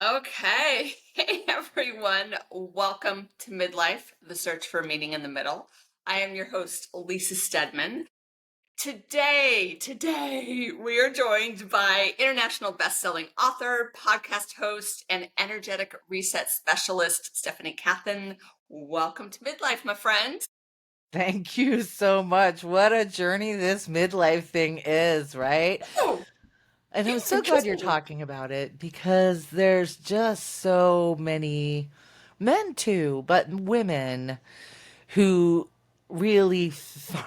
Okay. Hey, everyone. Welcome to Midlife, the search for meaning in the middle. I am your host, Lisa Steadman. Today, we are joined by international best-selling author, podcast host, and energetic reset specialist, Stephanie Kathan. Welcome to Midlife, my friend. Thank you so much. What a journey this midlife thing is, right? Oh, And I'm so glad you're interesting. talking about it because there's just so many men too, but women who really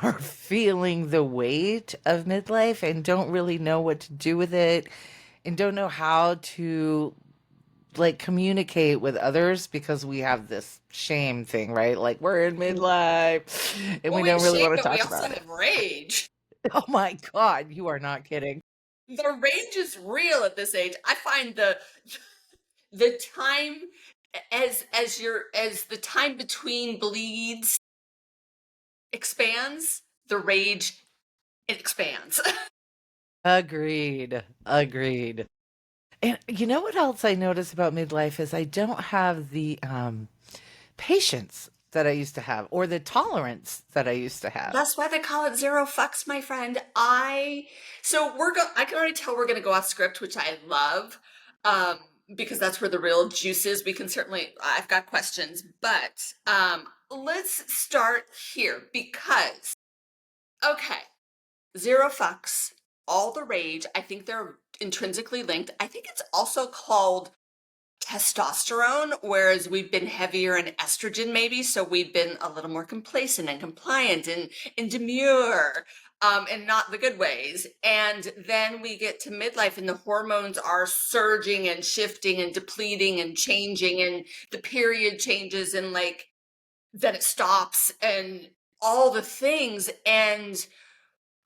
are feeling the weight of midlife and don't really know what to do with it and don't know how to communicate with others because we have this shame thing, right? Like we're in midlife and Well, we we have don't really shame, want to but we talk also about it. have rage. Oh my God, you are not kidding. The rage is real at this age. I find the time as the time between bleeds expands, the rage expands. Agreed. Agreed. And you know what else I notice about midlife is I don't have the patience that I used to have or the tolerance that I used to have. That's why they call it zero fucks, my friend. I can already tell we're gonna go off script, which I love. Um, because that's where the real juice is. I've got questions, but let's start here because okay, zero fucks, all the rage. I think they're intrinsically linked. I think it's also called testosterone, whereas we've been heavier in estrogen, maybe. So we've been a little more complacent and compliant and demure, and not the good ways. And then we get to midlife and the hormones are surging and shifting and depleting and changing, and the period changes and then it stops and all the things. And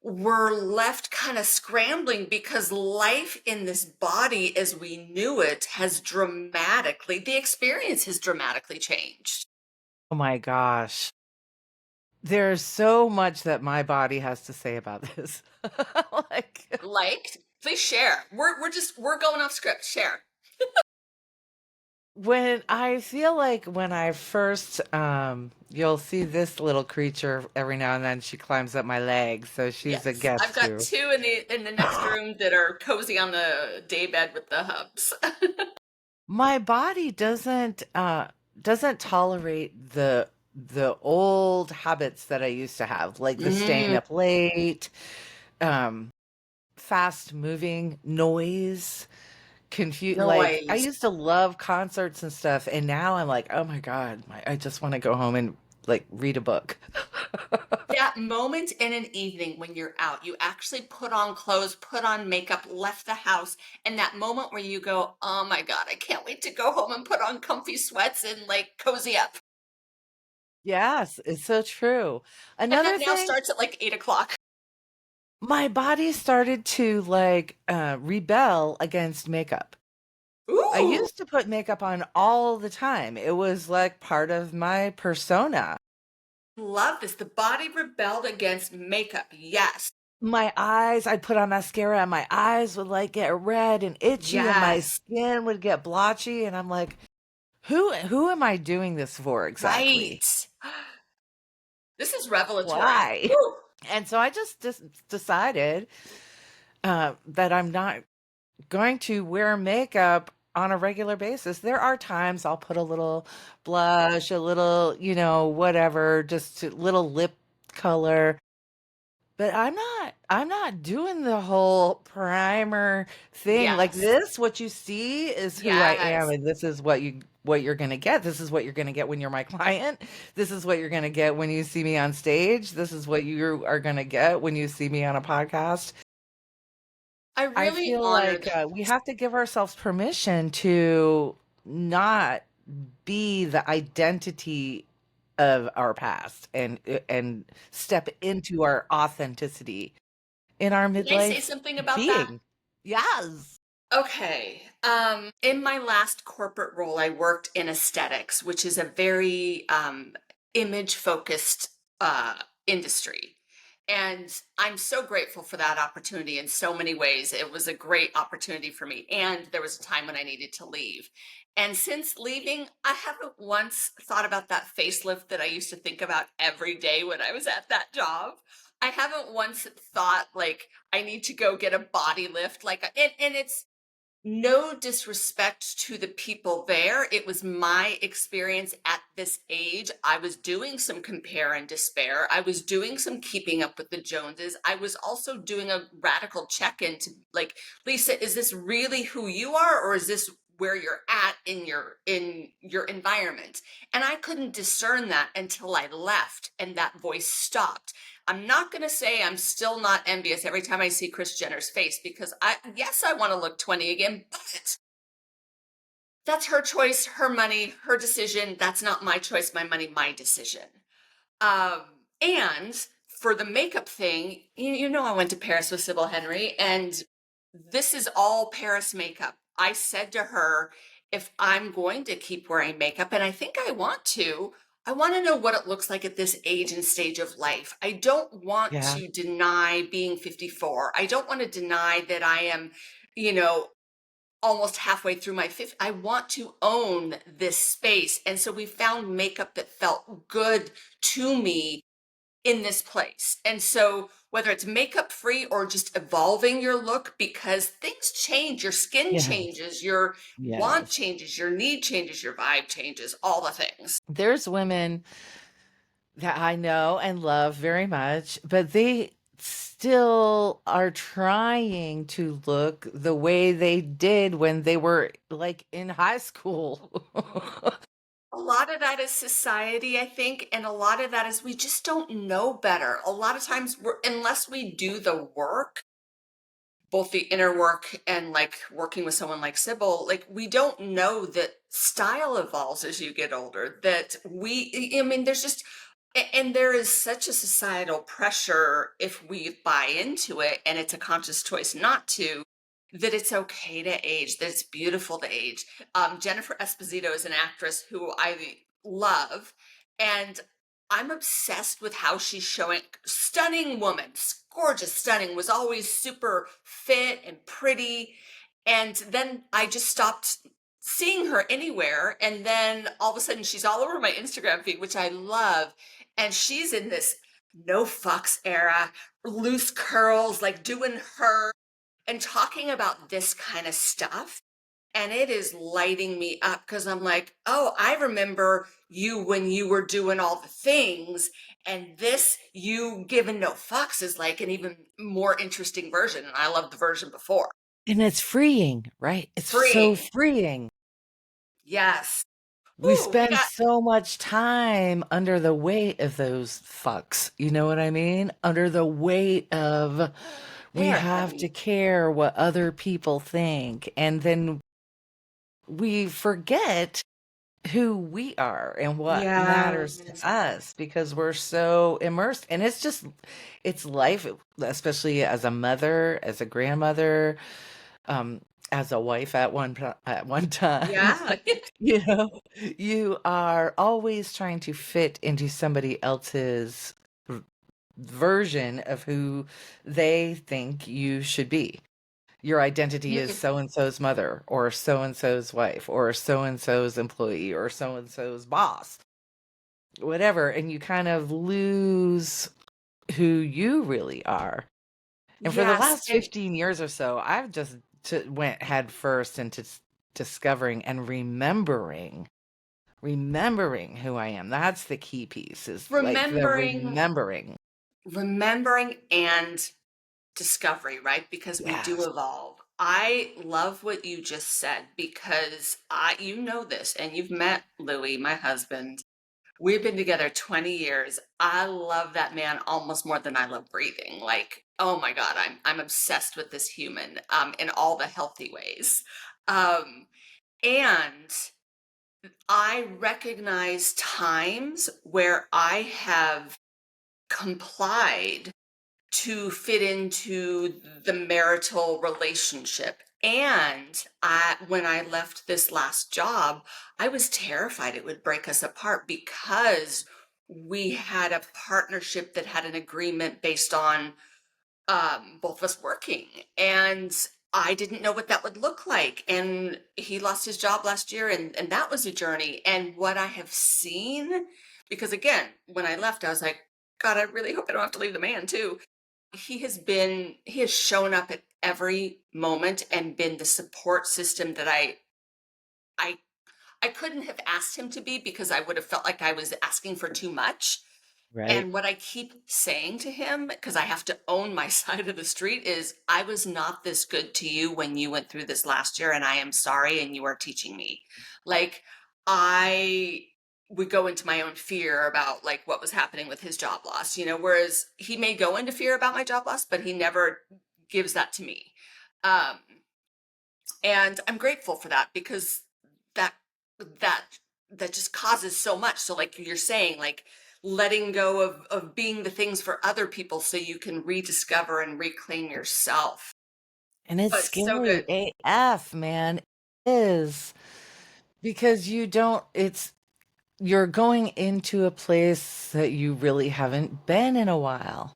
we're left kind of scrambling because life in this body as we knew it the experience has dramatically changed. Oh my gosh. There's so much that my body has to say about this. like Like, please share. We're going off script. Share. when I feel like when I first you'll see this little creature every now and then she climbs up my leg, so she's a Yes, I've guest got too. two in the next room that are cozy on the daybed with the hubs. My body doesn't tolerate the old habits that I used to have, like the staying Mm, up late, um, fast moving, noise, like I noise. used to love concerts and stuff, and now I'm like, oh my God, I just want to go home and like read a book. That moment in an evening when you're out, you actually put on clothes, put on makeup, left the house, and that moment where you go, oh my God, I can't wait to go home and put on comfy sweats and cozy up. Yes, it's so true. And that Another now thing, starts at 8 o'clock. my body started to rebel against makeup. I Ooh, used to put makeup on all the time. It was like part of my persona. love this. The body rebelled against makeup. Yes. My eyes, I'd put on mascara and my eyes would like get red and itchy and my Yes. skin would get blotchy and I'm like, who am I doing this for exactly? Right. This is revelatory. Why? Woo. And so I just decided that I'm not going to wear makeup on a regular basis. There are times I'll put a little blush, a little, whatever, just a little lip color. But I'm not doing the whole primer thing. Like Yes. this, what you see is who I am, Yes. and this is what you're gonna get. This is what you're gonna get when you're my client. This is what you're gonna get when you see me on stage. This is what you are gonna get when you see me on a podcast. I I really feel honor like that. we have to give ourselves permission to not be the identity of our past and step into our authenticity in our Can I say midlife something about that? being. Yes. Okay. In my last corporate role, I worked in aesthetics, which is a very image focused industry. And I'm so grateful for that opportunity in so many ways. It was a great opportunity for me. And there was a time when I needed to leave. And since leaving, I haven't once thought about that facelift that I used to think about every day when I was at that job. I haven't once thought like I need to go get a body lift. And it's no disrespect to the people there. It was my experience at this age. I was doing some compare and despair. I was doing some keeping up with the Joneses. I was also doing a radical check in to like, Lisa, is this really who you are, or is this where you're at in your environment? And I couldn't discern that until I left and that voice stopped. I'm not going to say I'm still not envious every time I see Kris Jenner's face, because yes, I want to look 20 again, but that's her choice, her money, her decision. That's not my choice, my money, my decision. Um, and for the makeup thing, you know, I went to Paris with Sybil Henry, and this is all Paris makeup. I said to her, if I'm going to keep wearing makeup, and I think I want to know what it looks like at this age and stage of life. I don't want Yeah. to deny being 54. I don't want to deny that I am, you know, almost halfway through my fifth. I want to own this space. And so we found makeup that felt good to me in this place. And so whether it's makeup free or just evolving your look, because things change, your skin Yes. changes, your want Yes. changes, your need changes, your vibe changes, all the things. There's women that I know and love very much, but they still are trying to look the way they did when they were like in high school. A lot of that is society, I think, and a lot of that is we just don't know better. A lot of times, unless we do the work, both the inner work and like working with someone like Sybil, like we don't know that style evolves as you get older. I mean, there's just, and there is such a societal pressure if we buy into it and it's a conscious choice not to, that it's okay to age, that it's beautiful to age. Jennifer Esposito is an actress who I love, and I'm obsessed with how she's showing. Stunning woman, gorgeous, stunning, was always super fit and pretty. And then I just stopped seeing her anywhere. And then all of a sudden she's all over my Instagram feed, which I love. And she's in this no fucks era, loose curls, like doing her and talking about this kind of stuff. And it is lighting me up because I'm like, oh, I remember you when you were doing all the things. And this, you giving no fucks, is like an even more interesting version. And I love the version before. And it's freeing, right? It's so Freeing. freeing. Yes. We Ooh, we spend got, so much time under the weight of those fucks. You know what I mean? Under the weight of they we are have to heavy. care what other people think. And then we forget who we are and what matters to Yes. us because we're so immersed. And it's just, it's life, especially as a mother, as a grandmother, um, as a wife at one time. Yeah. You know, you are always trying to fit into somebody else's v- version of who they think you should be. Your identity is so and so's mother, or so and so's wife, or so and so's employee, or so and so's boss, whatever. And you kind of lose who you really are. And for the Yes. last And 15 years or so, I've just went head first into discovering and remembering who I am. That's the key piece is like the remembering, remembering. remembering and discovery, right? Because we do Yes. evolve. I love what you just said because you know this, and you've met Louis, my husband. We've been together 20 years. I love that man almost more than I love breathing. Like, oh my God, I'm obsessed with this human in all the healthy ways. Um, and I recognize times where I have complied to fit into the marital relationship. And when I left this last job, I was terrified it would break us apart because we had a partnership that had an agreement based on both of us working. And I didn't know what that would look like. And he lost his job last year, and that was a journey. And what I have seen, because again, when I left, I was like, God, I really hope I don't have to leave the man too. He has shown up at every moment and been the support system that I I couldn't have asked him to be, because I would have felt like I was asking for too much. Right. And what I keep saying to him, because I have to own my side of the street, is I was not this good to you when you went through this last year, and I am sorry, and you are teaching me. Like, I would go into my own fear about like what was happening with his job loss, whereas he may go into fear about my job loss, but he never gives that to me. Um, and I'm grateful for that, because that that that just causes so much. So like you're saying, like letting go of being the things for other people so you can rediscover and reclaim yourself. And it's Oh, it's so scary good. AF, man. It is because you're going into a place that you really haven't been in a while.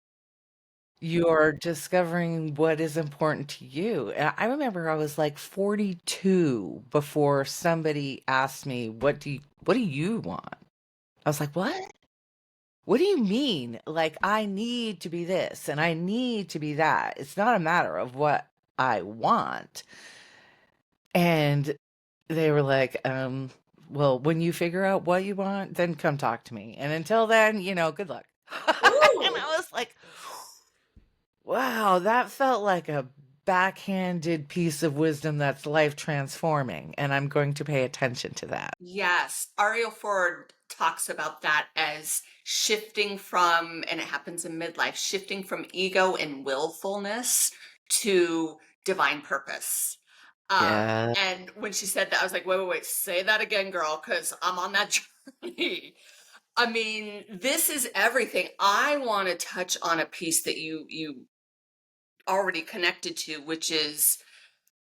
You're discovering what is important to you. And I remember I was like 42 before somebody asked me, what do you want? I was like, what? What do you mean? Like, I need to be this and I need to be that. It's not a matter of what I want. And they were like, well, when you figure out what you want, then come talk to me. And until then, good luck. And Ooh. I was like, wow, that felt like a backhanded piece of wisdom that's life transforming. And I'm going to pay attention to that. Yes, Ariel Ford talks about that as shifting from, and it happens in midlife, shifting from ego and willfulness to divine purpose. Yeah. And when she said that, I was like, wait, wait, wait, say that again, girl, because I'm on that journey. I mean, this is everything. I want to touch on a piece that you already connected to, which is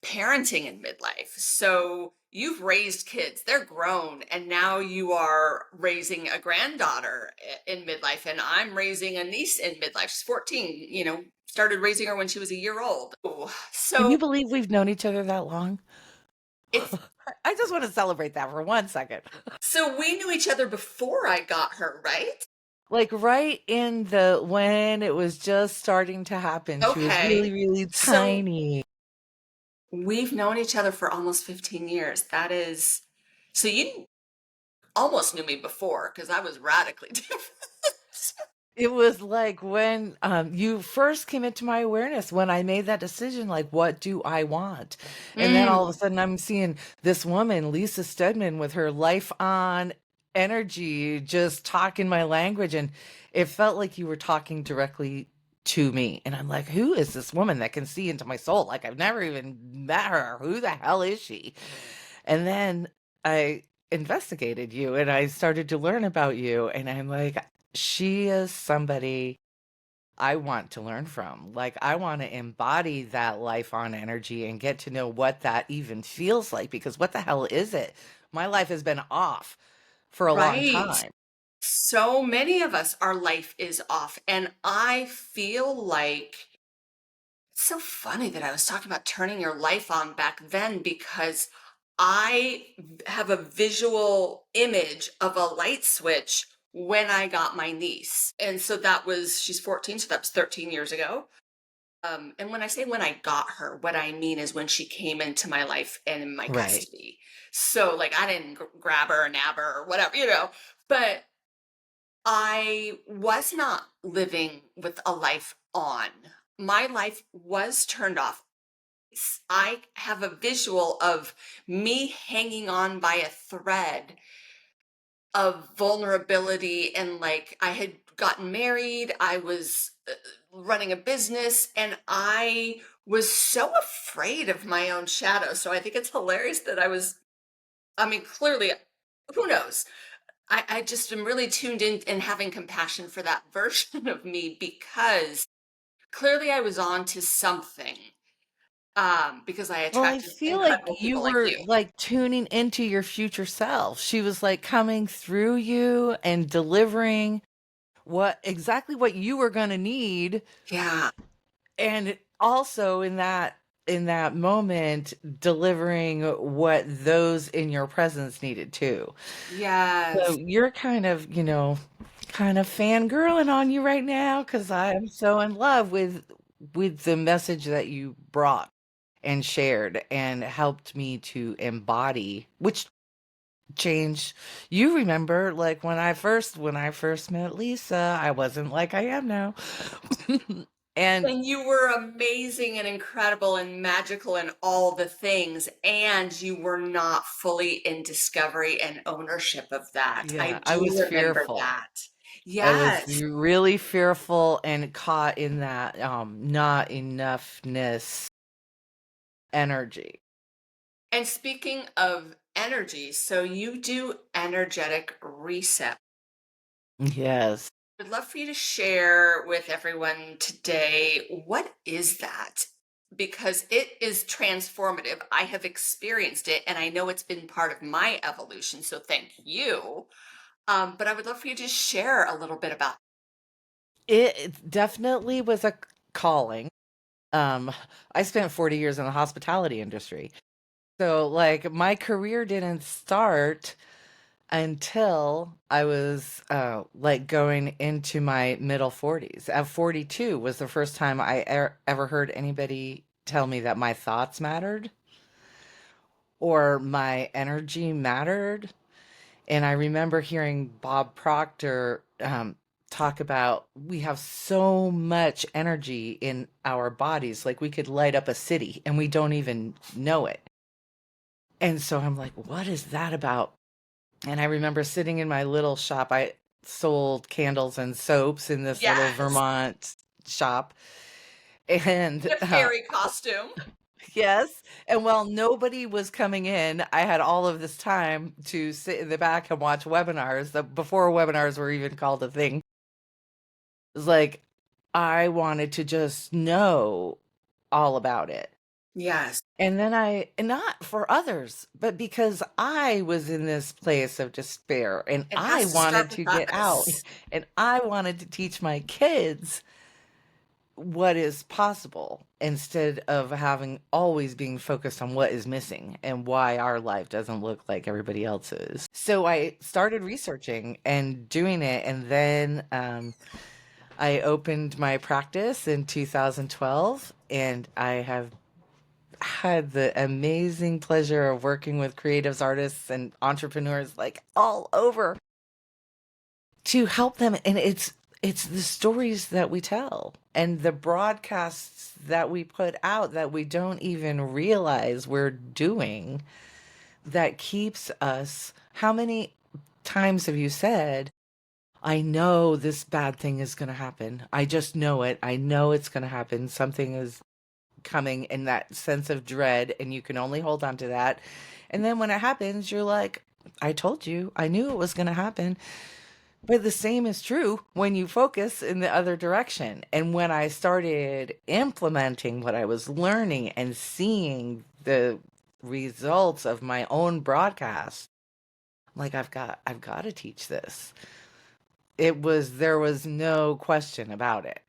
parenting in midlife. So you've raised kids, they're grown, and now you are raising a granddaughter in midlife. And I'm raising a niece in midlife. She's 14, started raising her when she was a year old. Ooh, Can so you believe we've known each other that long? it's I just want to celebrate that for 1 second. so we knew each other before I got her, right? Like right in the when it was just starting to happen. She was really, Okay. really So tiny. we've known each other for almost 15 years. That is, so you almost knew me before, because I was radically different. It was like when you first came into my awareness when I made that decision, like, what do I want? And then all of a Mm, sudden I'm seeing this woman, Lisa Steadman, with her life on energy, just talking my language. And it felt like you were talking directly to me. And I'm like, who is this woman that can see into my soul? Like, I've never even met her. Who the hell is she? And then I investigated you and I started to learn about you. And I'm like, she is somebody I want to learn from. Like, I want to embody that life on energy and get to know what that even feels like because what the hell is it? My life has been off for a long right. time. So many of us, our life is off. And I feel like it's so funny that I was talking about turning your life on back then, because I have a visual image of a light switch when I got my niece. And so she's 14, so that was 13 years ago. And when I say when I got her, what I mean is when she came into my life and in my Right. custody. So, like, I didn't grab her or nab her or whatever, but I was not living with a life on. My life was turned off. I have a visual of me hanging on by a thread of vulnerability, and like I had gotten married, I was running a business, and I was so afraid of my own shadow. So I think it's hilarious that I mean, clearly, who knows? I just am really tuned in and having compassion for that version of me, because clearly I was on to something. because I Well, I attracted feel like incredible you people like were you. like tuning into your future self. She was like coming through you and delivering what you were going to need, Yeah. and also in that moment delivering what those in your presence needed too. So Yes. you're kind of, kind of fangirling on you right now because I am so in love with the message that you brought and shared and helped me to embody, which changed. You remember, like when I first met Lisa, I wasn't like I am now. And And you were amazing and incredible and magical and all the things, and you were not fully in discovery and ownership of that. I yeah, I do was remember fearful. that. I was Yes. really fearful and caught in that not enoughness energy. And speaking of energy, so you do energetic reset. Yes. I'd love for you to share with everyone today, what is that? Because it is transformative. I have experienced it and I know it's been part of my evolution. So thank you. But I would love for you to share a little bit about. It definitely was a calling. Um, I spent 40 years in the hospitality industry. So, like, my career didn't start until I was like going into my middle 40s. At 42 was the first time I ever heard anybody tell me that my thoughts mattered or my energy mattered. And I remember hearing Bob Proctor talk about we have so much energy in our bodies, like we could light up a city and we don't even know it. And so I'm like, what is that about? And I remember sitting in my little shop. I sold candles and soaps in this little Yes, Vermont shop. And in a fairy costume. yes. And while nobody was coming in, I had all of this time to sit in the back and watch webinars before webinars were even called a thing. It was like I wanted to just know all about it. Yes. And then and not for others, but because I was in this place of despair and It I has to start wanted with to get out us. and I wanted to teach my kids what is possible instead of having always being focused on what is missing and why our life doesn't look like everybody else's. So I started researching and doing it. And then I opened my practice in 2012 and I have had the amazing pleasure of working with creatives, artists, and entrepreneurs like all over to help them. And it's the stories that we tell and the broadcasts that we put out that we don't even realize we're doing that keeps us. How many times have you said, I know this bad thing is going to happen. I just know it. I know it's going to happen. Something is coming in that sense of dread, and you can only hold on to that. And then when it happens, you're like, I told you, I knew it was going to happen. But the same is true when you focus in the other direction. And when I started implementing what I was learning and seeing the results of my own broadcast, like I've got to teach this. There was no question about it.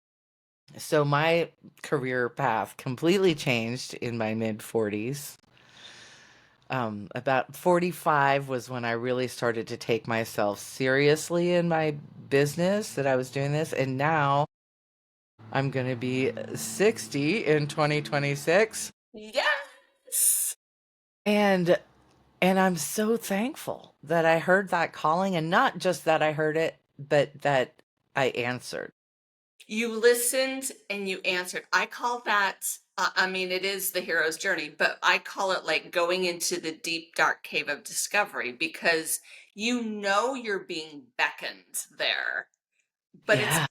So my career path completely changed in my mid 40s. About 45 was when I really started to take myself seriously in my business that I was doing this. And now I'm going to be 60 in 2026. Yes. And I'm so thankful that I heard that calling, and not just that I heard it, but that I answered. You listened and you answered. I call that, I mean, it is the hero's journey, but I call it like going into the deep, dark cave of discovery because you know you're being beckoned there, but Yeah.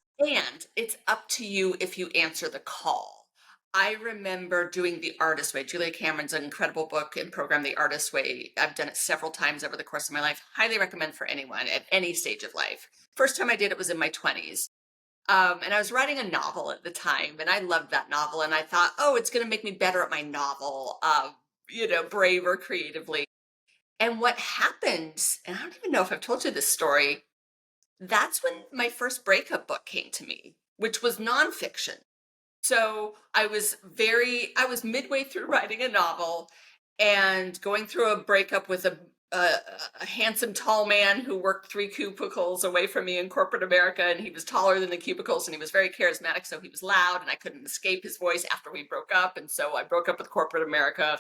it's up to you if you answer the call. I remember doing The Artist Way. Julia Cameron's an incredible book and program, The Artist Way. I've done it several times over the course of my life. Highly recommend for anyone at any stage of life. First time I did it was in my 20s. And I was writing a novel at the time, and I loved that novel. And I thought, oh, it's going to make me better at my novel, braver creatively. And what happened, and I don't even know if I've told you this story, that's when my first breakup book came to me, which was nonfiction. So I was midway through writing a novel and going through a breakup with a, a handsome tall man who worked three cubicles away from me in corporate America. And he was taller than the cubicles and he was very charismatic. So he was loud and I couldn't escape his voice after we broke up. And so I broke up with corporate America,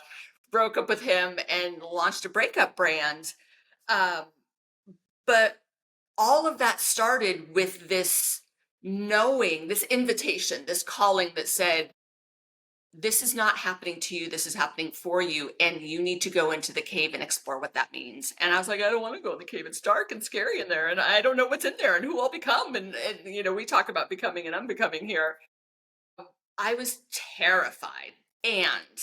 broke up with him and launched a breakup brand. Um, but all of that started with this knowing, this invitation, this calling that said, this is not happening to you. This is happening for you. And you need to go into the cave and explore what that means. And I was like, I don't want to go in the cave. It's dark and scary in there. And I don't know what's in there and who I'll become. And we talk about becoming and unbecoming here. I was terrified. And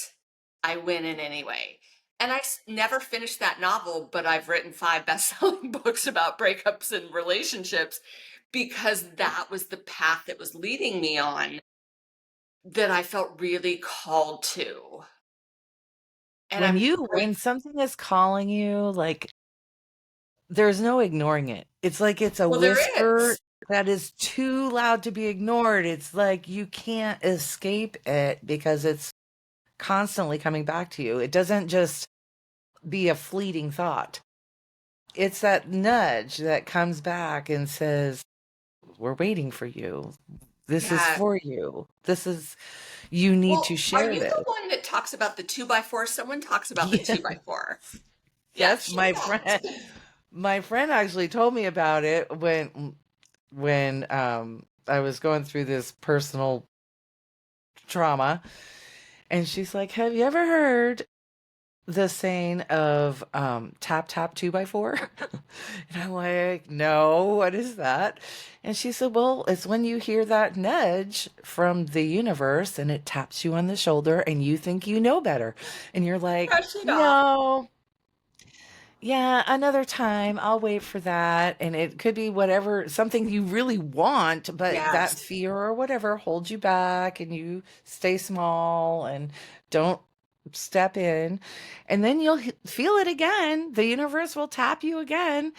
I went in anyway. And never finished that novel, but I've written 5 best-selling books about breakups and relationships because that was the path that was leading me on that I felt really called to. And I'm When grateful. something is calling you, like, there's no ignoring it. It's like it's a Well, there whisper is. that is too loud to be ignored. It's like you can't escape it because it's constantly coming back to you. It doesn't just be a fleeting thought. It's that nudge that comes back and says, we're waiting for you. This is Yeah. for you. This is, you need to Well, are share you the this. one that talks about the 2x4? Someone talks about the Yeah. 2x4. Yeah, Yes, share that. my friend actually told me about it when I was going through this personal trauma, and she's like, "Have you ever heard the saying of tap tap 2x4?" And I'm like, "No, what is that?" And she said, "Well, it's when you hear that nudge from the universe and it taps you on the shoulder and you think you know better. And you're like, Brush it off. no, yeah, another time. I'll wait for that." And it could be whatever, something you really want, but that Yes. fear or whatever holds you back and you stay small and don't step in. And then you'll feel it again. The universe will tap you again.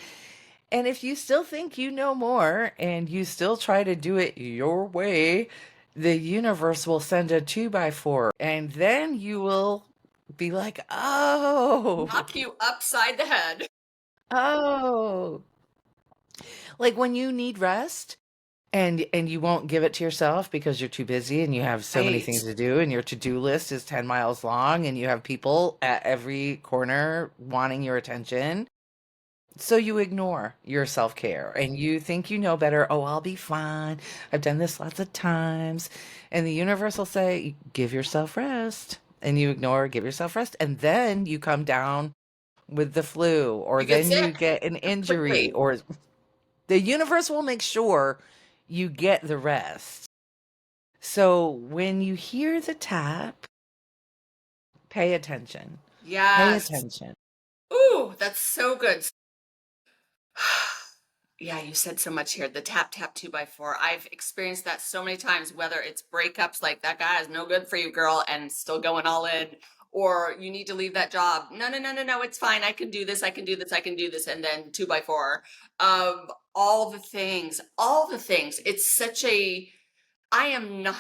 And if you still think you know more and you still try to do it your way, the universe will send a 2x4. And then you will be like, oh, Knock you upside the head. oh. Like when you need rest and you won't give it to yourself because you're too busy and you have so many Right. things to do and your to-do list is 10 miles long and you have people at every corner wanting your attention. So you ignore your self-care and you think you know better. Oh, I'll be fine. I've done this lots of times. And the universe will say, give yourself rest. And you ignore, give yourself rest. And then you come down with the flu, or You get then you sick get an injury, quickly. or the universe will make sure you get the rest. So when you hear the tap, pay attention. Pay Yes. attention. Ooh, that's so good. Yeah, you said so much here. The tap tap 2x4. I've experienced that so many times, whether it's breakups like that guy is no good for you, girl, and still going all in, or you need to leave that job. No, no, no, no, no, it's fine. I can do this. I can do this. I can do this. And then 2x4. All the things, all the things. It's such a, I am not,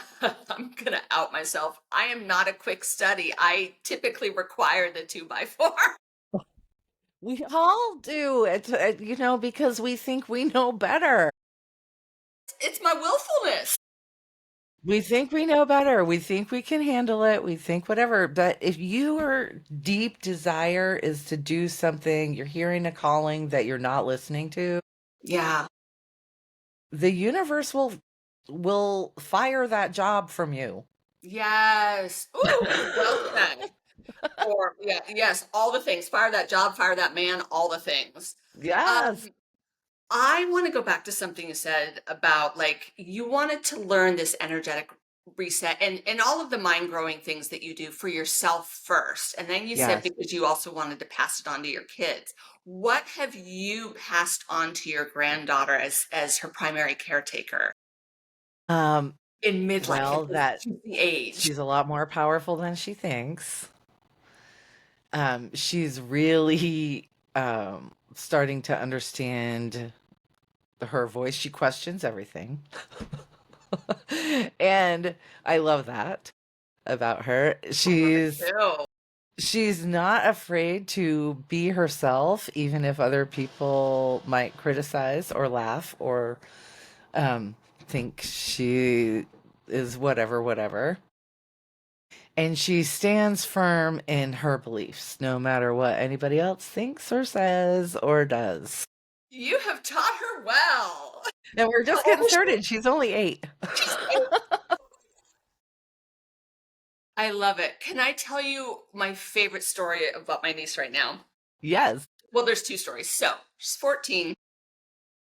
I'm gonna out myself. I am not a quick study. I typically require the 2x4. We all do it, because we think we know better. It's my willfulness. We think we know better. We think we can handle it. We think whatever. But if your deep desire is to do something, you're hearing a calling that you're not listening to, Yeah. the universe will fire that job from you. Yes. Ooh, well said. Or yeah, yes, all the things. Fire that job, fire that man, all the things. Yes. Um, I want to go back to something you said about like you wanted to learn this energetic reset and all of the mind growing things that you do for yourself first. And then you said Yes. because you also wanted to pass it on to your kids. What have you passed on to your granddaughter as her primary caretaker? Um, in midlife at well, this that juicy age? she's a lot more powerful than she thinks. She's really starting to understand her voice. She questions everything. And I love that about her. I love it too. She's not afraid to be herself, even if other people might criticize or laugh or think she is whatever, whatever. And she stands firm in her beliefs, no matter what anybody else thinks or says or does. You have taught her well. And we're How just old getting is she? started. She's only 8. She's 8. I love it. Can I tell you my favorite story about my niece right now? Yes. Well, there's two stories. So she's 14.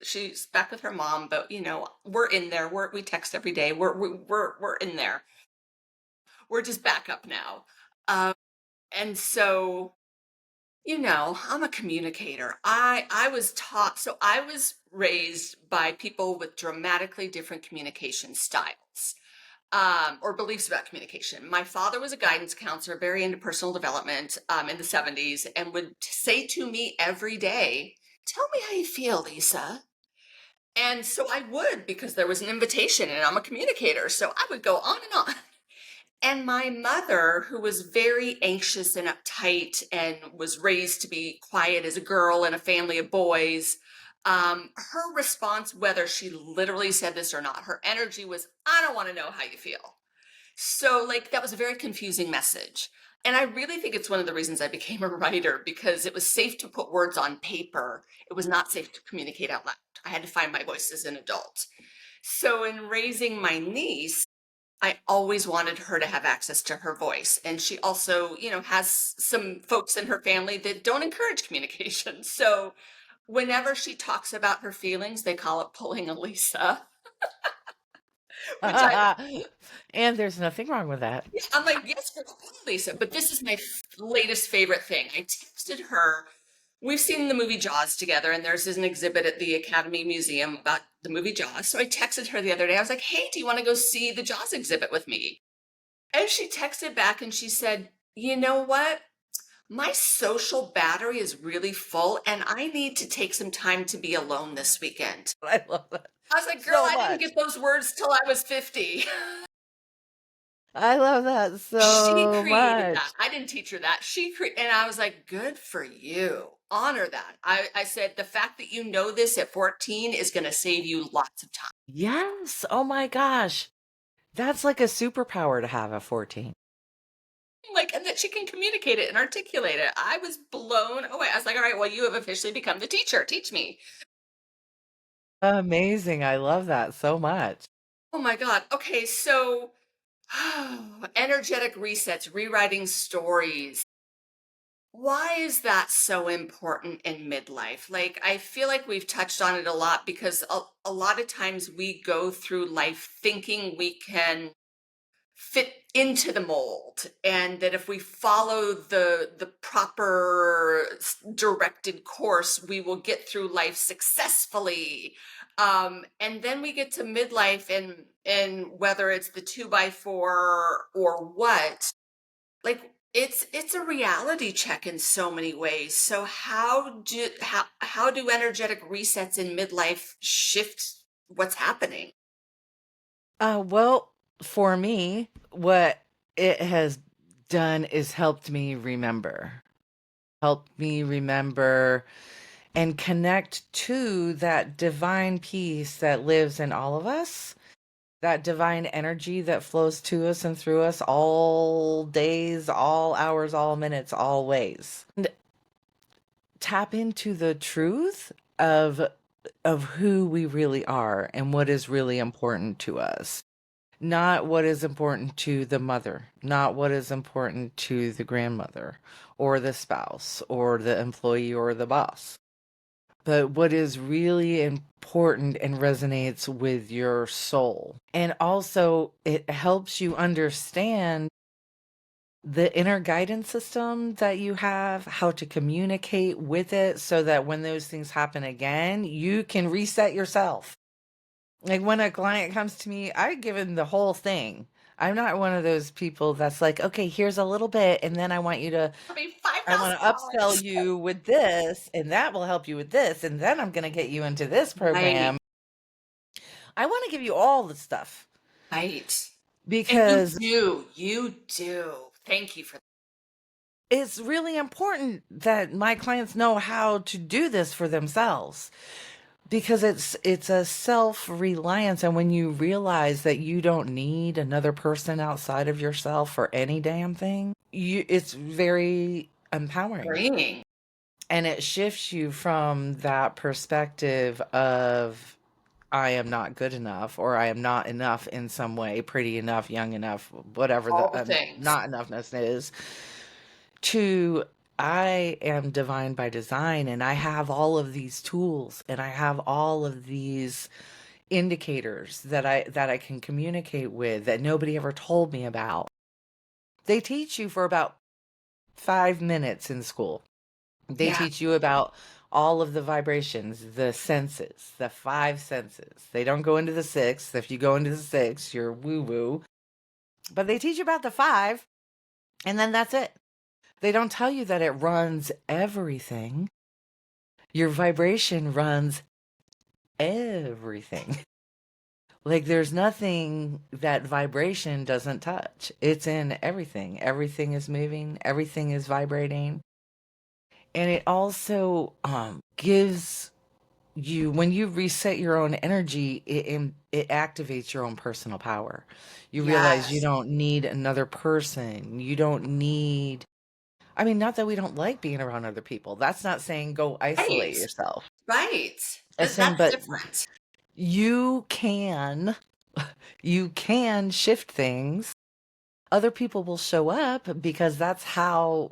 She's back with her mom, but we're in there. We text every day. We're in there. We're just back up now. Um, and so I'm a communicator. I was taught, so I was raised by people with dramatically different communication styles, or beliefs about communication. My father was a guidance counselor, very into personal development, in the 70s, and would say to me every day, "Tell me how you feel, Lisa." And so I would, because there was an invitation and I'm a communicator. So I would go on and on. And my mother, who was very anxious and uptight and was raised to be quiet as a girl in a family of boys, her response, whether she literally said this or not, her energy was, "I don't want to know how you feel." So, like, that was a very confusing message. And I really think it's one of the reasons I became a writer, because it was safe to put words on paper. It was not safe to communicate out loud. I had to find my voice as an adult. So, in raising my niece, I always wanted her to have access to her voice. And she also, has some folks in her family that don't encourage communication. So, whenever she talks about her feelings, they call it pulling a Lisa, which I And there's nothing wrong with that. Yeah, I'm like, yes, girl, Lisa. But this is my latest favorite thing. I texted her. We've seen the movie Jaws together, and there's an exhibit at the Academy Museum about the movie Jaws. So I texted her the other day. I was like, "Hey, do you want to go see the Jaws exhibit with me?" And she texted back and she said, "You know what? My social battery is really full, and I need to take some time to be alone this weekend." I love that I was like, "Girl, so I didn't much. get those words till I was 50." I love that She so created that. much. I didn't teach her that. And I was like, "Good for you. Honor that." I said, "The fact that you know this at 14 is going to save you lots of time." Yes. Oh my gosh. That's like a superpower to have at 14. Like, and that she can communicate it and articulate it. I was blown away. I was like, "All right, well, you have officially become the teacher. Teach me." Amazing. I love that so much. Oh my God. Okay, so energetic resets, rewriting stories. Why is that so important in midlife? Like, I feel like we've touched on it a lot, because a lot of times we go through life thinking we can fit into the mold, and that if we follow the proper directed course, we will get through life successfully. And then we get to midlife, and whether it's the 2x4 or what, like, it's a reality check in so many ways. So how do energetic resets in midlife shift what's happening? Well, for me, what it has done is helped me remember and connect to that divine peace that lives in all of us, that divine energy that flows to us and through us all days, all hours, all minutes, all ways. And tap into the truth of who we really are and what is really important to us. Not what is important to the mother, not what is important to the grandmother or the spouse or the employee or the boss, but what is really important and resonates with your soul. And also, it helps you understand the inner guidance system that you have, how to communicate with it so that when those things happen again, you can reset yourself. Like when a client comes to me, I give them the whole thing. I'm not one of those people that's like, okay, here's a little bit, and then I mean, I want to upsell $5,000. you with this, and that will help you with this, and then I'm going to get you into this Right, program. I want to give you all the stuff right. And because you do. Thank you for it's really important that my clients know how to do this for themselves because it's a self-reliance, and when you realize that you don't need another person outside of yourself for any damn thing, it's very empowering. agreeing. And it shifts you from that perspective of I am not good enough, or I am not enough in some way, pretty enough, young enough, whatever All the the things. not enoughness is, to I am divine by design, and I have all of these tools, and I have all of these indicators that I can communicate with that nobody ever told me about. They teach you for about 5 minutes in school. They Yeah. teach you about all of the vibrations, the senses, the five senses. They don't go into the sixth. If you go into the sixth, you're woo woo. But they teach you about the five, and then that's it. They don't tell you that it runs everything. Your vibration runs everything. Like there's nothing that vibration doesn't touch. It's in everything. Everything is moving, everything is vibrating. And it also gives you, when you reset your own energy, it activates your own personal power. You realize you Yes. don't need another person. You don't need, I mean, not that we don't like being around other people. That's not saying go isolate Right. yourself. Right. It's saying, That's but different. you can, you can shift things. Other people will show up because that's how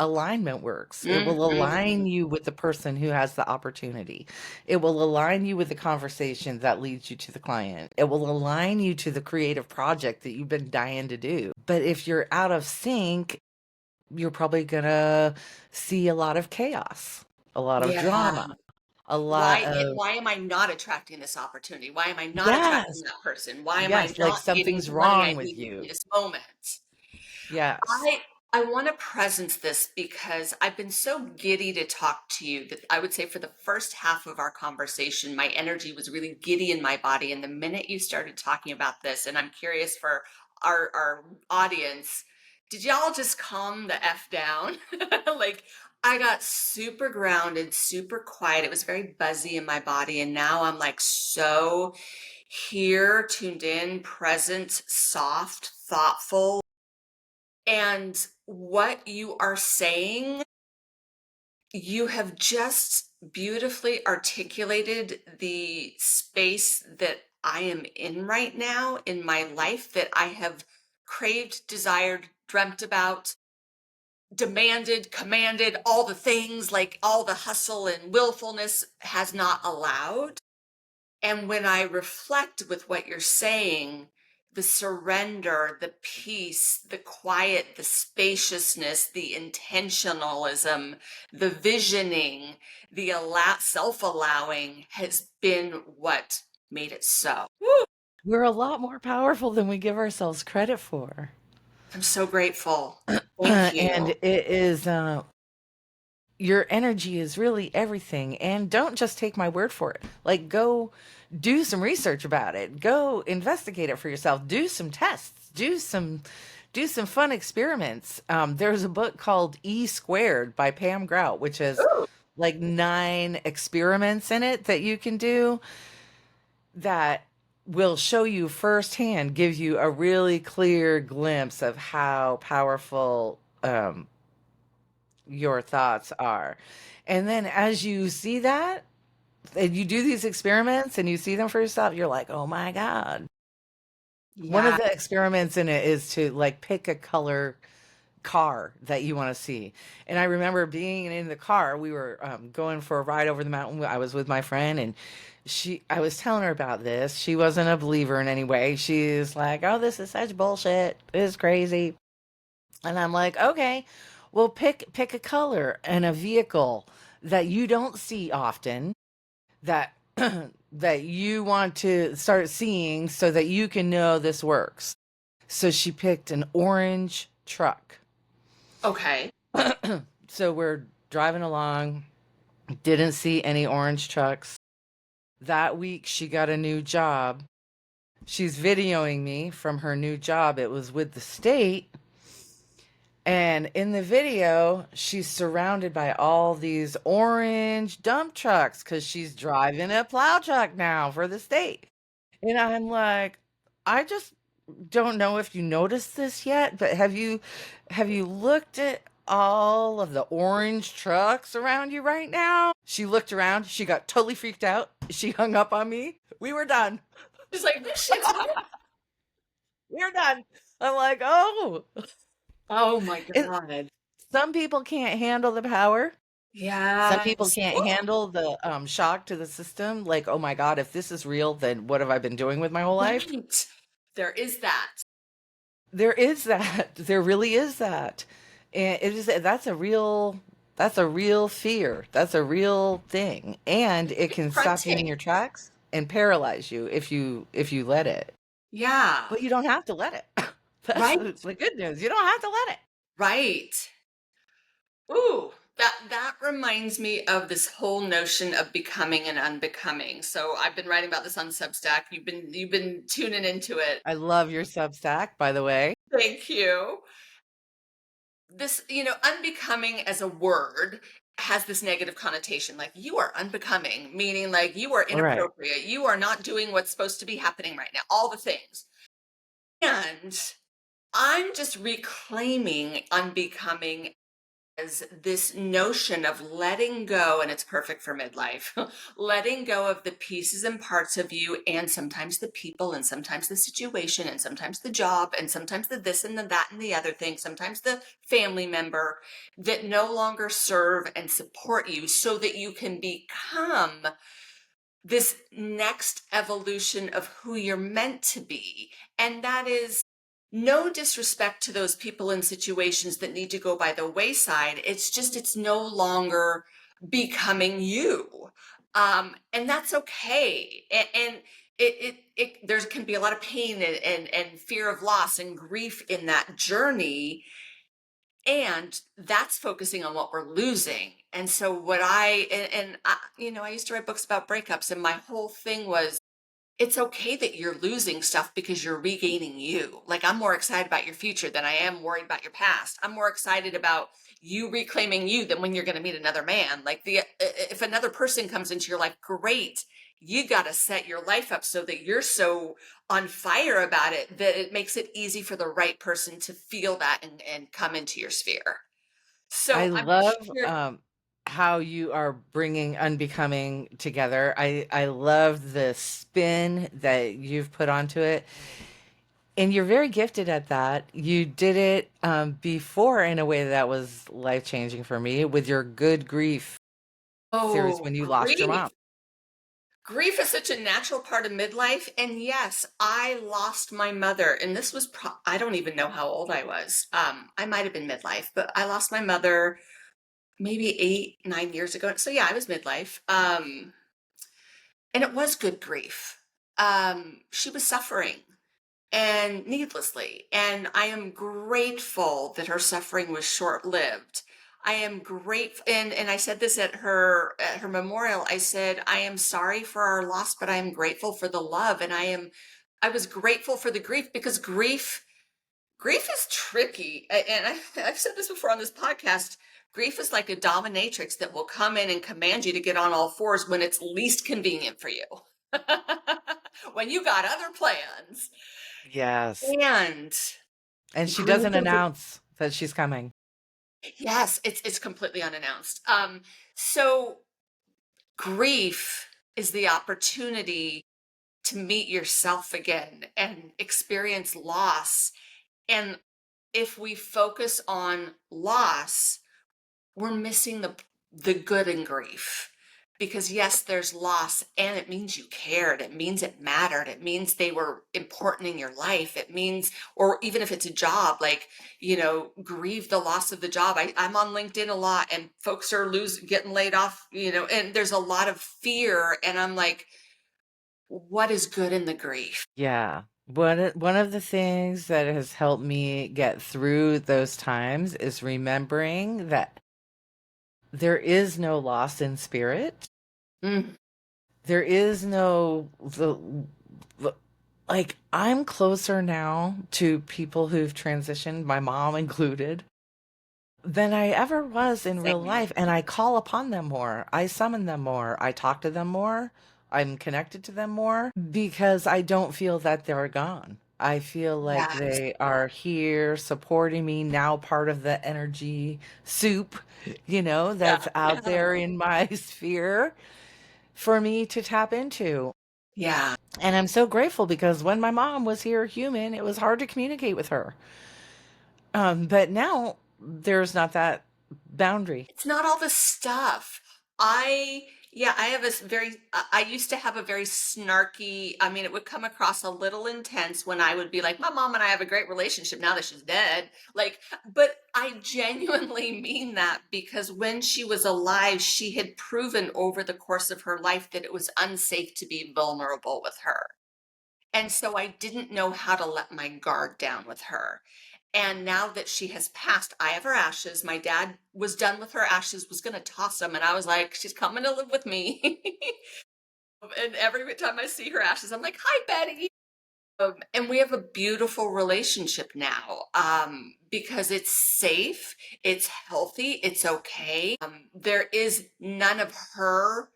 alignment works. It will Mhm. align you with the person who has the opportunity. It will align you with the conversation that leads you to the client. It will align you to the creative project that you've been dying to do. But if you're out of sync, you're probably going to see a lot of chaos, a lot of Yeah. drama, a lot of, Why am I not attracting this opportunity? Why am I not attracting yes, that person? Why am I yes, like not getting something's the money wrong I with need in you. this moment? Yes. I want to presence this because I've been so giddy to talk to you that I would say for the first half of our conversation, my energy was really giddy in my body. And the minute you started talking about this, and I'm curious for our audience, did y'all just calm the F down? Like I got super grounded, super quiet. It was very buzzy in my body. And now I'm like so here, tuned in, present, soft, thoughtful. And what you are saying, you have just beautifully articulated the space that I am in right now in my life that I have craved, desired, dreamt about, demanded, commanded, all the things like all the hustle and willfulness has not allowed. And when I reflect with what you're saying, the surrender, the peace, the quiet, the spaciousness, the intentionalism, the visioning, the self allowing has been what made it so. Woo! We're a lot more powerful than we give ourselves credit for. I'm so grateful. Thank And you. it is, your energy is really everything. And don't just take my word for it. Like, go do some research about it. Go investigate it for yourself. Do some tests. Do some fun experiments. There's a book called E Squared by Pam Grout, which has Ooh, like 9 experiments in it that you can do that will show you firsthand, give you a really clear glimpse of how powerful your thoughts are. And then as you see that, and you do these experiments and you see them for yourself, you're like, oh my God. One of yeah. the experiments in it is to like pick a color car that you want to see. And I remember being in the car, we were going for a ride over the mountain. I was with my friend, and I was telling her about this. She wasn't a believer in any way. She's like, oh, this is such bullshit. This is crazy. And I'm like, okay, well, pick a color and a vehicle that you don't see often, that that you want to start seeing so that you can know this works. So she picked an orange truck. Okay. So we're driving along, didn't see any orange trucks. That week, she got a new job. She's videoing me from her new job. It was with the state. And in the video, she's surrounded by all these orange dump trucks because she's driving a plow truck now for the state. And I'm like, I just don't know if you noticed this yet, but have you looked at all of the orange trucks around you right now? She looked around, she got totally freaked out. She hung up on me. We were done. She's like, this shit's We were done. I'm like, oh, oh my it, God. some people can't handle the power. Some people Yes. can't Woo. handle the shock to the system. Like, oh my God, if this is real, then what have I been doing with my whole life? Right. There is that. There is that. There really is that. And it is that's a real fear. That's a real thing. And it can stop you in Confronting. your tracks and paralyze you if you let it. Yeah. But you don't have to let it. That's Right. the good news. You don't have to let it. Right. Ooh, that reminds me of this whole notion of becoming and unbecoming. So I've been writing about this on Substack. You've been tuning into it. I love your Substack, by the way. Thank you. This, unbecoming as a word has this negative connotation. Like you are unbecoming, meaning like you are All right. inappropriate. You are not doing what's supposed to be happening right now. All the things. And I'm just reclaiming unbecoming as this notion of letting go, and it's perfect for midlife, letting go of the pieces and parts of you, and sometimes the people, and sometimes the situation, and sometimes the job, and sometimes the this and the that and the other thing, sometimes the family member that no longer serve and support you so that you can become this next evolution of who you're meant to be. And that is no disrespect to those people and situations that need to go by the wayside. It's just, it's no longer becoming you. And that's okay. And there can be a lot of pain and fear of loss and grief in that journey, and that's focusing on what we're losing. And so I used to write books about breakups, and my whole thing was it's okay that you're losing stuff because you're regaining you. Like I'm more excited about your future than I am worried about your past. I'm more excited about you reclaiming you than when you're going to meet another man. Like if another person comes into your life, great. You got to set your life up so that you're so on fire about it that it makes it easy for the right person to feel that and come into your sphere. I So I'm love here. how you are bringing unbecoming together. I love the spin that you've put onto it. And you're very gifted at that. You did it before in a way that was life changing for me with your Good Grief series Oh, when you lost your grief. mom. Grief is such a natural part of midlife. And yes, I lost my mother. And this was, I don't even know how old I was. I might have been midlife, but I lost my mother maybe 8, 9 years ago. So yeah, I was midlife. And it was good grief. She was suffering and needlessly. And I am grateful that her suffering was short-lived. I am grateful, and I said this at her memorial. I said, I am sorry for our loss, but I am grateful for the love. And I was grateful for the grief because grief is tricky. And I've said this before on this podcast. Grief is like a dominatrix that will come in and command you to get on all fours when it's least convenient for you. When you got other plans. Yes. And And she grief doesn't is announce that she's coming. yes, it's completely unannounced. So grief is the opportunity to meet yourself again and experience loss. And if we focus on loss, we're missing the good in grief. Because yes, there's loss, and it means you cared. It means it mattered. It means they were important in your life. It means, or even if it's a job, like, grieve the loss of the job. I'm on LinkedIn a lot, and folks are getting laid off, and there's a lot of fear. And I'm like, what is good in the grief. Yeah. One of the things that has helped me get through those times is remembering that there is no loss in spirit. Mm, There is no the like I'm closer now to people who've transitioned, my mom included, than I ever was in real same. life. And I call upon them more. I summon them more. I talk to them more. I'm connected to them more because I don't feel that they're gone. I feel like Yes. they are here supporting me now, part of the energy soup, Yeah. that's out Yeah. there in my sphere for me to tap into. Yeah. And I'm so grateful because when my mom was here human, it was hard to communicate with her. But now there's not that boundary. It's not all the stuff. Yeah, I have a very, I used to have a very snarky, I mean, it would come across a little intense when I would be like, my mom and I have a great relationship now that she's dead. Like, but I genuinely mean that because when she was alive, she had proven over the course of her life that it was unsafe to be vulnerable with her. And so I didn't know how to let my guard down with her. And now that she has passed, I have her ashes. My dad was done with her ashes, was going to toss them. And I was like, she's coming to live with me. And every time I see her ashes, I'm like, hi, Betty. And we have a beautiful relationship now because it's safe, it's healthy, it's okay. There is none of her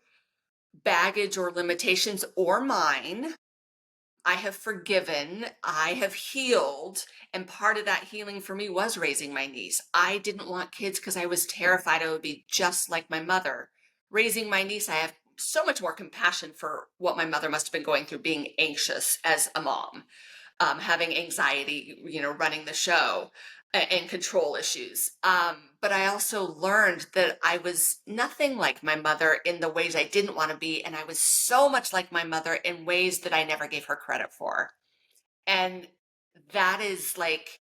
baggage or limitations or mine. I have forgiven, I have healed, and part of that healing for me was raising my niece. I didn't want kids because I was terrified I would be just like my mother. Raising my niece, I have so much more compassion for what my mother must have been going through being anxious as a mom, having anxiety, running the show and control issues. But I also learned that I was nothing like my mother in the ways I didn't want to be. And I was so much like my mother in ways that I never gave her credit for. And that is like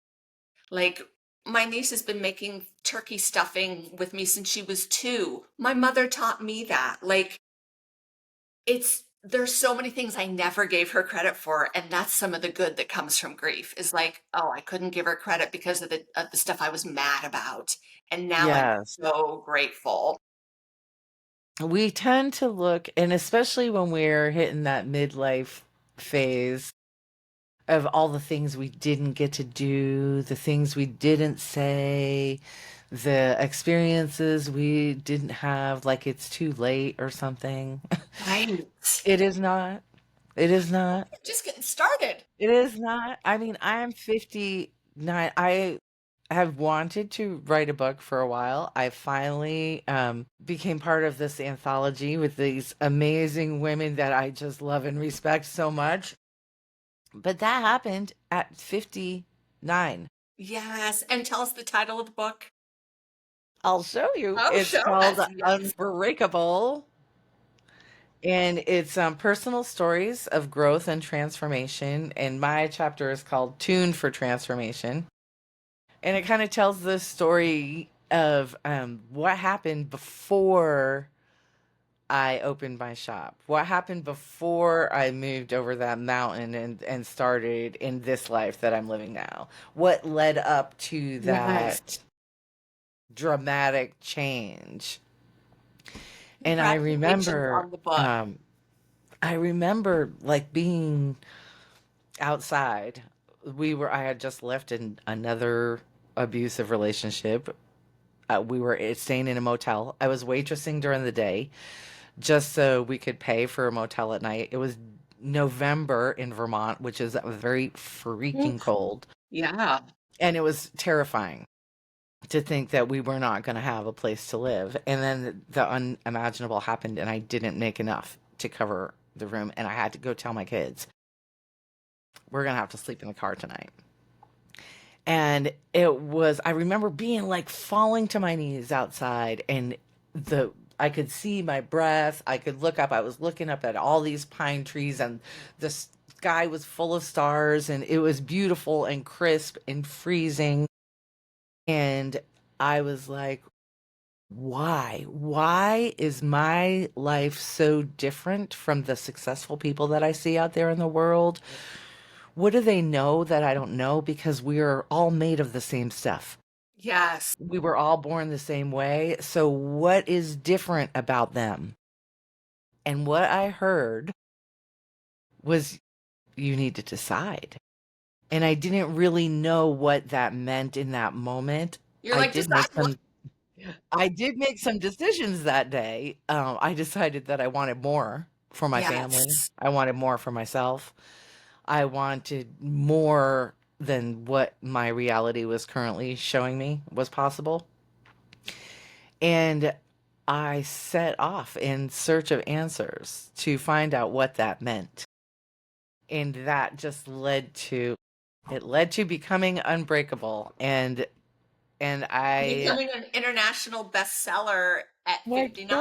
my niece has been making turkey stuffing with me since she was 2. My mother taught me that. Like there's so many things I never gave her credit for, and that's some of the good that comes from grief. Is like, oh, I couldn't give her credit because of the stuff I was mad about, and now I'm Yes. so grateful. We tend to look, and especially when we're hitting that midlife phase of all the things we didn't get to do, the things we didn't say, the experiences we didn't have, like it's too late or something. Right. It is not. It is not. Just getting started. It is not. I mean, I'm 59. I have wanted to write a book for a while. I finally became part of this anthology with these amazing women that I just love and respect so much. But that happened at 59. Yes, and tell us the title of the book. I'll show you. Oh, It's show called us. Yes. Unbreakable, and it's personal stories of growth and transformation. And my chapter is called Tune for Transformation. And it kind of tells the story of what happened before I opened my shop. What happened before I moved over that mountain and started in this life that I'm living now? What led up to Yes. that dramatic change? And Congratulations on the book. I remember like being outside. I had just left in another abusive relationship. We were staying in a motel. I was waitressing during the day just so we could pay for a motel at night. It was November in Vermont, which is very freaking Oof. cold. Yeah. And it was terrifying to think that we were not going to have a place to live. And then the unimaginable happened, and I didn't make enough to cover the room. And I had to go tell my kids, we're going to have to sleep in the car tonight. And I remember being like falling to my knees outside, and I could see my breath. I could look up. I was looking up at all these pine trees, and the sky was full of stars, and it was beautiful and crisp and freezing. And I was like, Why? Why is my life so different from the successful people that I see out there in the world? What do they know that I don't know? Because we are all made of the same stuff. Yes. We were all born the same way. So, what is different about them? And what I heard was you need to decide. And I didn't really know what that meant in that moment. You're I like, did decide make what? some I did make some decisions that day. I decided that I wanted more for my family. Yes. I wanted more for myself. I wanted more than what my reality was currently showing me was possible. And I set off in search of answers to find out what that meant. And that just led to becoming unbreakable. And I Becoming an international bestseller at my gosh, 59.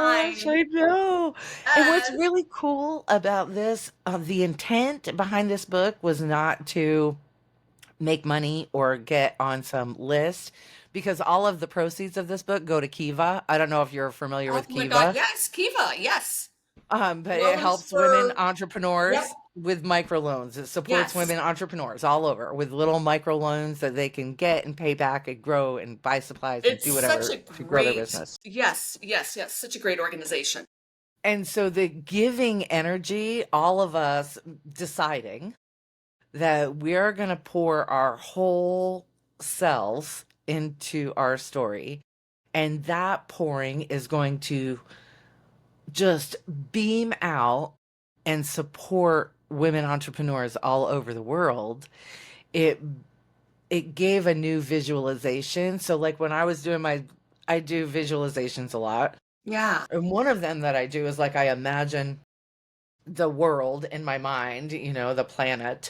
I know. And what's Yes. really cool about this, the intent behind this book was not to make money or get on some list because all of the proceeds of this book go to Kiva. I don't know if you're familiar Oh with my God. Kiva. Yes. Kiva. Yes. But it Loans helps women for, entrepreneurs yep. with microloans. It supports Yes. women entrepreneurs all over with little microloans that they can get and pay back and grow and buy supplies and It's do such whatever a to grow their great, business. yes, yes, yes. Such a great organization. And so the giving energy, all of us deciding that we're going to pour our whole selves into our story. And that pouring is going to just beam out and support women entrepreneurs all over the world. It it gave a new visualization. So like when I was doing I do visualizations a lot. Yeah. And one of them that I do is like I imagine the world in my mind, the planet,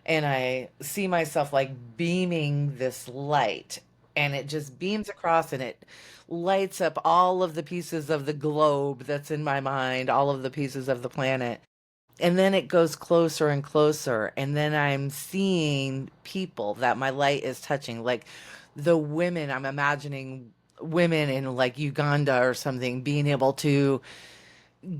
and I see myself like beaming this light, and it just beams across and it lights up all of the pieces of the globe that's in my mind, all of the pieces of the planet. And then it goes closer and closer, and then I'm seeing people that my light is touching, like the women. I'm imagining women in like Uganda or something being able to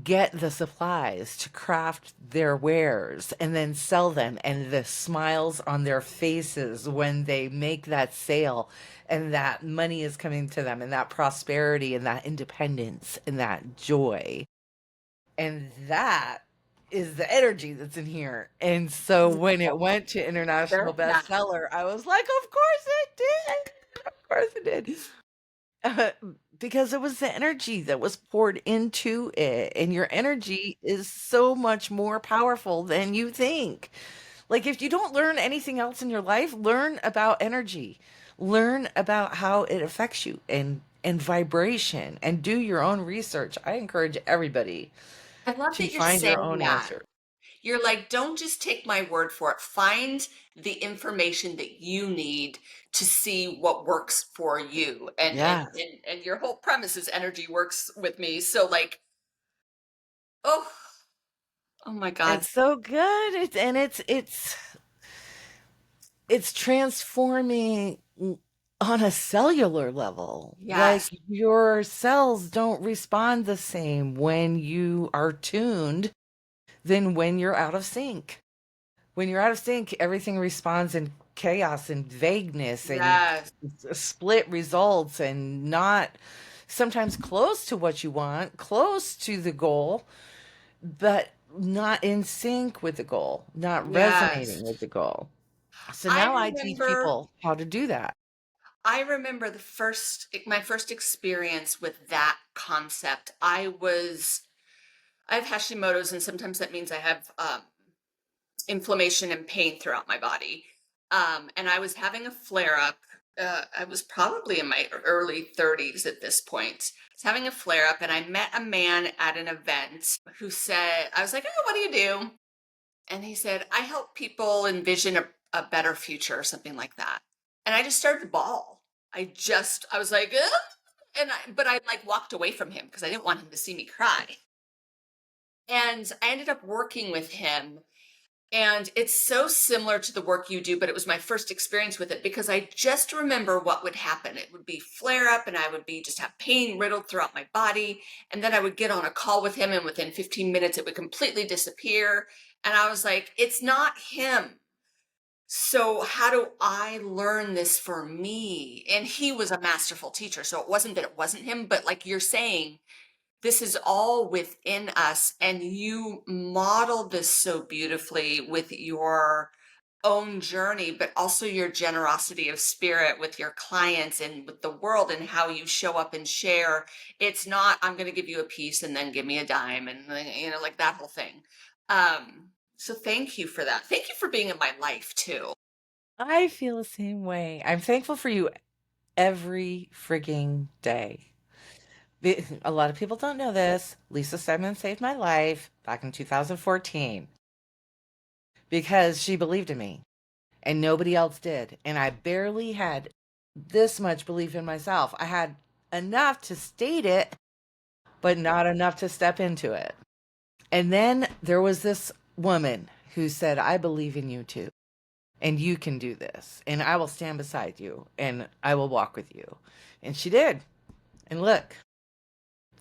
get the supplies to craft their wares and then sell them, and the smiles on their faces when they make that sale, and that money is coming to them, and that prosperity and that independence and that joy. And that is the energy that's in here. And so when it went to international Very nice. bestseller, I was like, of course it did. Of course it did. Uh, because it was the energy that was poured into it, and your energy is so much more powerful than you think. Like if you don't learn anything else in your life, learn about energy. Learn about how it affects you and vibration, and do your own research. I encourage everybody I love to that you're find your saying own that. answer. You're like, don't just take my word for it. Find the information that you need to see what works for you. Yes. And your whole premise is energy works with me. So like, oh, oh my God. It's so good. It's transforming on a cellular level. Like Yes. your cells don't respond the same when you are tuned than when you're out of sync. When you're out of sync, everything responds in chaos and vagueness and Yes. split results, and not sometimes close to what you want, close to the goal, but not in sync with the goal, not Yes. resonating with the goal. So I now I teach remember people how to do that. I remember my first experience with that concept. I have Hashimoto's, and sometimes that means I have inflammation and pain throughout my body. And I was having a flare up. I was probably in my early 30s at this point. I was having a flare up, and I met a man at an event who said, I was like, oh, what do you do? And he said, I help people envision a better future or something like that. And I just started to bawl. I was like, ugh! But I like walked away from him because I didn't want him to see me cry. And I ended up working with him. And it's so similar to the work you do, but it was my first experience with it because I just remember what would happen. It would be flare up and I would be just have pain riddled throughout my body. And then I would get on a call with him and within 15 minutes it would completely disappear. And I was like, it's not him. So how do I learn this for me? And he was a masterful teacher. So it wasn't that it wasn't him, but like you're saying, this is all within us. And you modeled this so beautifully with your own journey, but also your generosity of spirit with your clients and with the world and how you show up and share. It's not, I'm going to give you a piece and then give me a dime and, like that whole thing. So thank you for that. Thank you for being in my life too. I feel the same way. I'm thankful for you every frigging day. A lot of people don't know this. Lisa Steadman saved my life back in 2014 because she believed in me and nobody else did. And I barely had this much belief in myself. I had enough to state it, but not enough to step into it. And then there was this woman who said, I believe in you too. And you can do this. And I will stand beside you and I will walk with you. And she did. And look,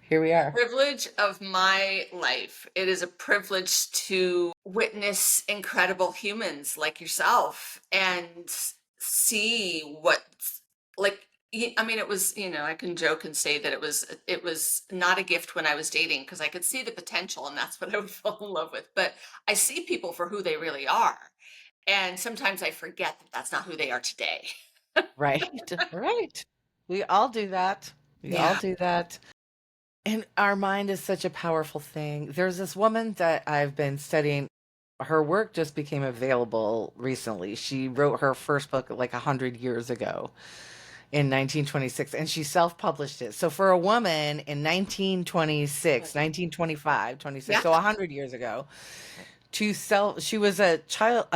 here we are. Privilege of my life. It is a privilege to witness incredible humans like yourself and see what, like, I mean, it was, I can joke and say that it was not a gift when I was dating because I could see the potential and that's what I would fall in love with. But I see people for who they really are. And sometimes I forget that that's not who they are today. Right. Right. We all do that. We all Yeah. do that. And our mind is such a powerful thing. There's this woman that I've been studying. Her work just became available recently. She wrote her first book like 100 years ago in 1926, and she self-published it. So for a woman in 1926, 1925, 26, Yeah. so 100 years ago, she was a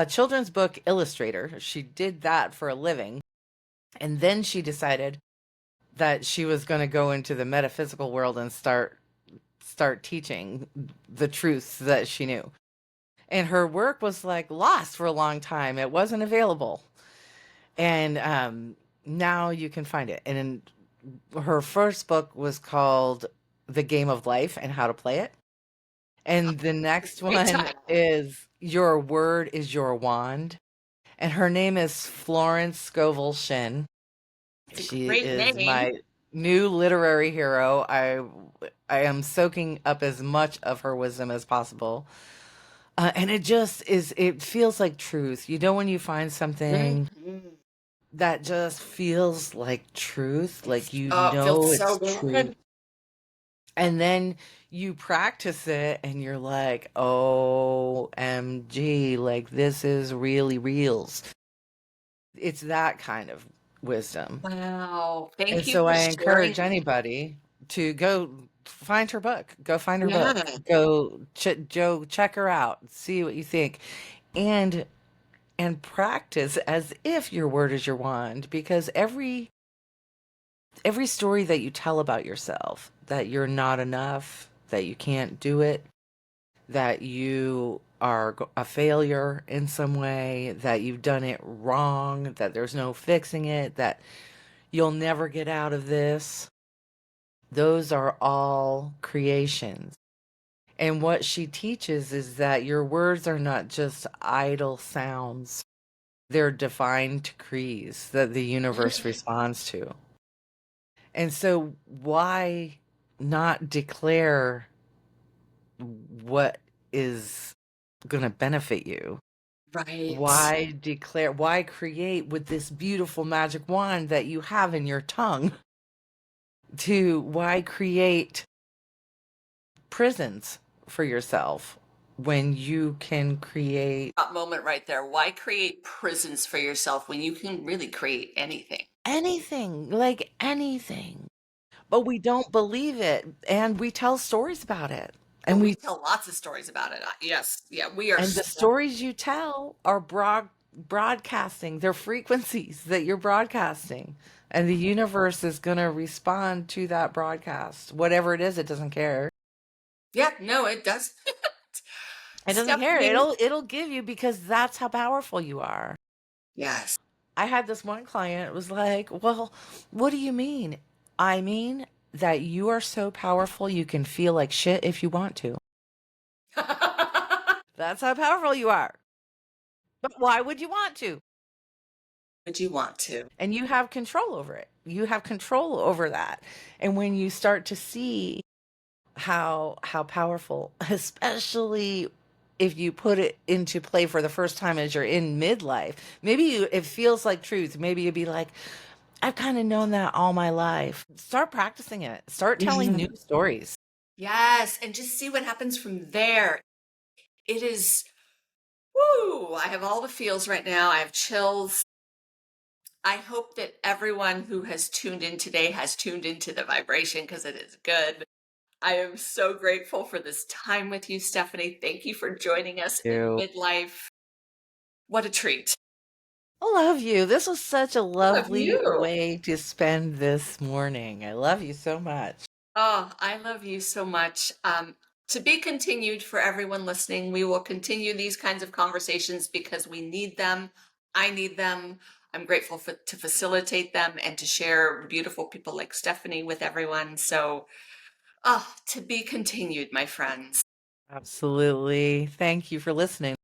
children's book illustrator. She did that for a living. And then she decided that she was going to go into the metaphysical world and start teaching the truths that she knew. And her work was like lost for a long time. It wasn't available. And now you can find it. And her first book was called The Game of Life and How to Play It. And the next Great one time. is Your Word is Your Wand. And her name is Florence Scovel Shinn. It's a She great is name. my new literary hero. I am soaking up as much of her wisdom as possible. And it just is, it feels like truth. You know, when you find something Mhm. that just feels like truth, like you Oh, it feels know so it's true. good. And then you practice it and you're like, OMG, like this is really reals. It's that kind of wisdom. Wow. And Thank you so for I sharing encourage that. anybody to go find her book. Go find her book. Yeah. Go check her out. See what you think. And practice as if your word is your wand because every story that you tell about yourself, that you're not enough, that you can't do it, that you are a failure in some way, that you've done it wrong, that there's no fixing it, that you'll never get out of this. Those are all creations. And what she teaches is that your words are not just idle sounds, they're divine decrees that the universe Mhm. responds to. And so, why not declare what is going to benefit you? Right. Why create with this beautiful magic wand that you have in your tongue? Why create prisons for yourself when you can create That moment right there. Why create prisons for yourself when you can really create anything? anything, like anything? But we don't believe it and we tell stories about it. Oh, And we we tell lots of stories about it. Yes. Yeah, we are and the so stories you tell are broadcasting. They're frequencies that you're broadcasting. And the universe is going to respond to that broadcast. Whatever it is, it doesn't care. yeah, no, it does. It doesn't care. Stephanie. It'll give you because that's how powerful you are. Yes. I had this one client was like, "Well, what do you mean?" I mean that you are so powerful you can feel like shit if you want to. That's how powerful you are. But why would you want to? Would you want to? And you have control over it. You have control over that. And when you start to see how powerful, especially if you put it into play for the first time as you're in midlife, maybe it feels like truth. Maybe you'd be like, I've kind of known that all my life. Start practicing it. Start telling new stories. Yes, and just see what happens from there. It is, woo, I have all the feels right now. I have chills. I hope that everyone who has tuned in today has tuned into the vibration because it is good. I am so grateful for this time with you, Stephanie. Thank you for joining us in You. midlife. What a treat. I love you. This was such a I love lovely you. way to spend this morning. I love you so much. Oh, I love you so much. To be continued for everyone listening. We will continue these kinds of conversations because we need them. I need them. I'm grateful to facilitate them and to share beautiful people like Stephanie with everyone. So, to be continued, my friends. Absolutely. Thank you for listening.